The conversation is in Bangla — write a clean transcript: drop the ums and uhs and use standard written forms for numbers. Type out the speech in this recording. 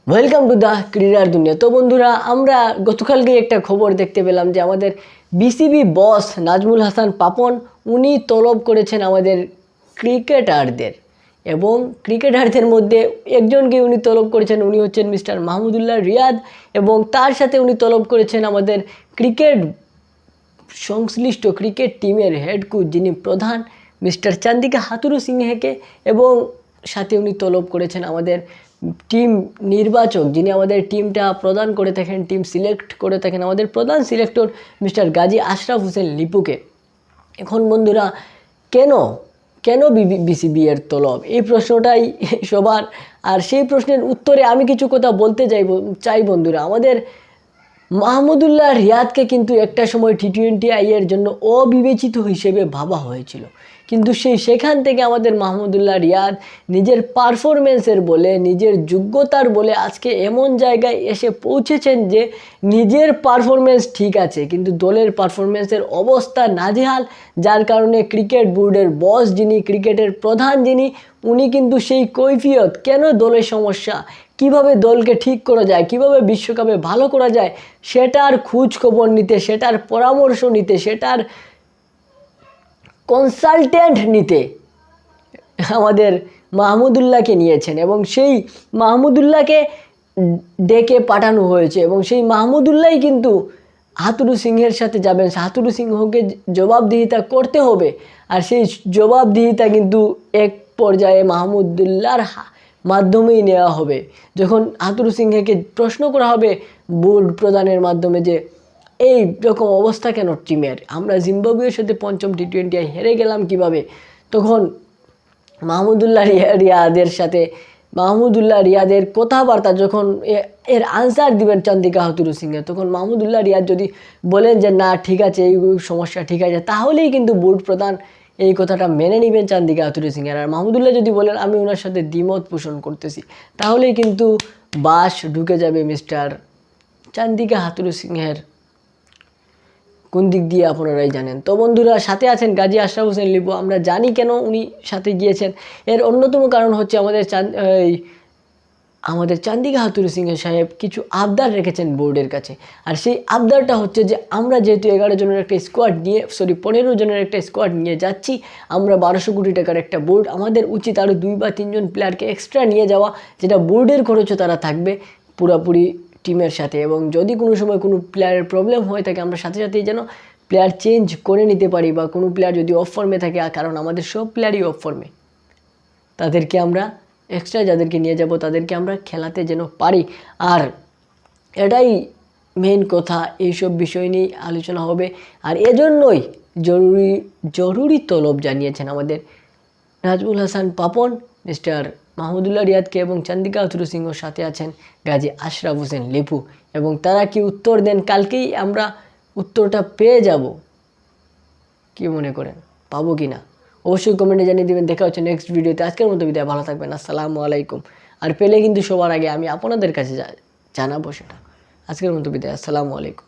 ওয়েলকাম টু দ্য ক্রীড়ার দুনিয়া। তো বন্ধুরা, আমরা গতকালকে একটা খবর দেখতে পেলাম যে আমাদের বিসিবি বস নাজমুল হাসান পাপন উনি তলব করেছেন আমাদের ক্রিকেটারদের, এবং ক্রিকেটারদের মধ্যে একজনকে উনি তলব করেছেন, উনি হচ্ছেন মিস্টার মাহমুদুল্লাহ রিয়াদ, এবং তার সাথে উনি তলব করেছেন আমাদের ক্রিকেট সংশ্লিষ্ট ক্রিকেট টিমের হেড কোচ যিনি প্রধান মিস্টার চান্দিকা হাথুরু সিংহেকে, এবং সাথে উনি তলব করেছেন আমাদের টিম নির্বাচক যিনি আমাদের টিমটা প্রদান করে থাকেন, টিম সিলেক্ট করে থাকেন, আমাদের প্রধান সিলেক্টর মিস্টার গাজী আশরাফ হোসেন লিপুকে। এখন বন্ধুরা, কেন কেন বিসিবি এর তলব, এই প্রশ্নটাই সবার। আর সেই প্রশ্নের উত্তরে আমি কিছু কথা বলতে চাই বন্ধুরা। আমাদের মাহমুদুল্লাহ রিয়াদকে কিন্তু একটা সময় টি-20 এর জন্য অবিবেচিত হিসেবে ভাবা হয়েছিল, কিন্তু সেখান থেকে আমাদের মাহমুদুল্লাহ রিয়াদ নিজের পারফরমেন্সের বলে, নিজের যোগ্যতার বলে আজকে এমন জায়গায় এসে পৌঁছেছেন যে নিজের পারফরমেন্স ঠিক আছে কিন্তু দলের পারফরমেন্সের অবস্থা নাজেহাল, যার কারণে ক্রিকেট বোর্ডের বস যিনি, ক্রিকেটের প্রধান যিনি, উনি কিন্তু সেই কৈফিয়ত কেন দলের সমস্যা, কিভাবে দলকে ঠিক করা যায়, কিভাবে বিশ্বকাপে ভালো করা যায় সেটার খোঁজ খবর নিতে, সেটার পরামর্শ নিতে, সেটার কনসালটেন্ট নিতে আমাদের মাহমুদুল্লাহকে নিয়েছেন, এবং সেই মাহমুদুল্লাহকে ডেকে পাঠানো হয়েছে, এবং সেই মাহমুদুল্লাহই কিন্তু হাথুরু সিংহের সাথে যাবেন। হাথুরু সিংহকে জবাবদিহিতা করতে হবে, আর সেই জবাবদিহিতা কিন্তু এক পর্যায়ে মাহমুদুল্লাহর মাধ্যমেই নেওয়া হবে। যখন হাথুরু সিংহকে প্রশ্ন করা হবে বোর্ড প্রধানের মাধ্যমে যে এই রকম অবস্থা কেন টিমের, আমরা জিম্বাবুয়ের সাথে পঞ্চম টি-20 হেরে গেলাম কিভাবে, তখন মাহমুদুল্লাহ রিয়াদের কথাবার্তা যখন এর আনসার দিবেন চান্দিকা হাথুরু সিংহে, তখন মাহমুদুল্লাহ রিয়াদ যদি বলেন যে না ঠিক আছে, এই সমস্যা ঠিক আছে, তাহলেই কিন্তু বোর্ড প্রধান এই কথাটা মেনে নেবেন চান্দিকা হাথুরু সিংহের। আর মাহমুদুল্লাহ যদি বলেন আমি ওনার সাথে দ্বিমত পোষণ করতেছি, তাহলেই কিন্তু বাস ঢুকে যাবে মিস্টার চান্দিকা হাথুরু সিংহের কোন দিক দিয়ে আপনারাই জানেন। তো বন্ধুরা, সাথে আছেন গাজী আশরাফ হোসেন লিপু। আমরা জানি কেন উনি সাথে গিয়েছেন, এর অন্যতম কারণ হচ্ছে আমাদের চান্দিকা হাথুরু সিংহে সাহেব কিছু আবদার রেখেছেন বোর্ডের কাছে। আর সেই আবদারটা হচ্ছে যে আমরা যেহেতু 11 জনের একটা স্কোয়াড নিয়ে 15 জনের একটা স্কোয়াড নিয়ে যাচ্ছি, আমরা 1200 কোটি টাকার একটা বোর্ড, আমাদের উচিত আরও 2 বা 3 জন প্লেয়ারকে এক্সট্রা নিয়ে যাওয়া, যেটা বোর্ডের খরচও তারা থাকবে পুরোপুরি টিমের সাথে, এবং যদি কোনো সময় কোনো প্লেয়ারের প্রবলেম হয়ে থাকে আমরা সাথে সাথেই যেন প্লেয়ার চেঞ্জ করে নিতে পারি, বা কোনো প্লেয়ার যদি অফ ফর্মে থাকে, কারণ আমাদের সব প্লেয়ারই অফ ফর্মে, তাদেরকে আমরা এক্সট্রা যাদেরকে নিয়ে যাব তাদেরকে আমরা খেলাতে যেন পারি। আর এটাই মেন কথা, এইসব বিষয় নিয়ে আলোচনা হবে। আর এজন্যই জরুরি তলব জানিয়েছেন আমাদের নাজমুল হাসান পাপন মিস্টার মাহমুদুল্লাহ রিয়াদকে, এবং চান্দিকা হাথুরু সিংহর সাথে আছেন গাজী আশরাফ হোসেন লিপু, এবং তারা কি উত্তর দেন কালকেই আমরা উত্তরটা পেয়ে যাব। কি মনে করেন, পাবো কি না অবশ্যই কমেন্টে জানিয়ে দেবেন। দেখা হচ্ছে নেক্সট ভিডিওতে। আজকের মতো বিদায়, ভালো থাকবেন, আসসালামু আলাইকুম। আর পেলে কিন্তু সবার আগে আমি আপনাদের কাছে জানাবো সেটা। আজকের মতো বিদায়, আসসালামু আলাইকুম।